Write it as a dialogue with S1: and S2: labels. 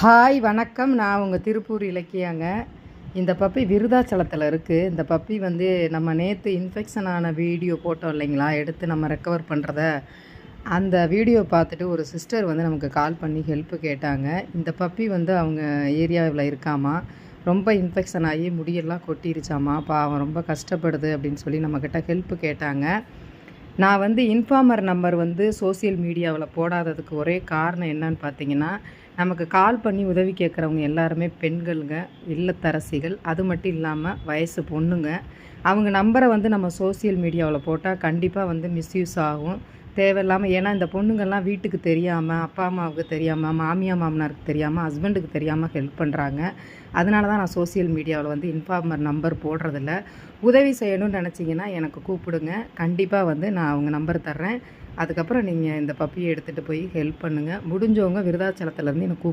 S1: Hi வணக்கம். நான் உங்கள் திருப்பூர் இலக்கியாங்க. இந்த பப்பி விருதாச்சலத்தில் இருக்குது. இந்த பப்பி வந்து நம்ம நேற்று இன்ஃபெக்ஷன் ஆன வீடியோ போட்டோம் இல்லைங்களா, எடுத்து நம்ம ரெக்கவர் பண்ணுறத. அந்த வீடியோ பார்த்துட்டு ஒரு சிஸ்டர் வந்து நமக்கு கால் பண்ணி ஹெல்ப்பு கேட்டாங்க. இந்த பப்பி வந்து அவங்க ஏரியாவில் இருக்காமா, ரொம்ப இன்ஃபெக்ஷன் ஆகி முடியெல்லாம் கொட்டிருச்சாமா, பாவம் ரொம்ப கஷ்டப்படுது அப்படின்னு சொல்லி நம்மக்கிட்ட ஹெல்ப்பு கேட்டாங்க. நான் வந்து இன்ஃபார்மர் நம்பர் வந்து சோசியல் மீடியாவில் போடாததுக்கு ஒரே காரணம் என்னன்னு பார்த்தீங்கன்னா, நமக்கு கால் பண்ணி உதவி கேட்குறவங்க எல்லாருமே பெண்களுங்க, இல்லத்தரசிகள். அது மட்டும் இல்லாமல் வயசு பொண்ணுங்க. அவங்க நம்பரை வந்து நம்ம சோசியல் மீடியாவில் போட்டால் கண்டிப்பாக வந்து மிஸ்யூஸ் ஆகும். தேவையில்லாமல், ஏன்னா இந்த பொண்ணுங்கள்லாம் வீட்டுக்கு தெரியாமல், அப்பா அம்மாவுக்கு தெரியாமல், மாமியார் மாமனாருக்கு தெரியாமல், ஹஸ்பண்டுக்கு தெரியாமல் ஹெல்ப் பண்ணுறாங்க. அதனால தான் நான் சோசியல் மீடியாவில் வந்து இன்ஃபார்மர் நம்பர் போடுறதில்ல. உதவி செய்யணும்னு நினச்சிங்கன்னா எனக்கு கூப்பிடுங்க. கண்டிப்பாக வந்து நான் அவங்க நம்பர் தர்றேன். அதுக்கப்புறம் நீங்கள் இந்த பப்பியை எடுத்துகிட்டு போய் ஹெல்ப் பண்ணுங்கள். முடிஞ்சவங்க விருதாச்சலத்துலேருந்து எனக்கு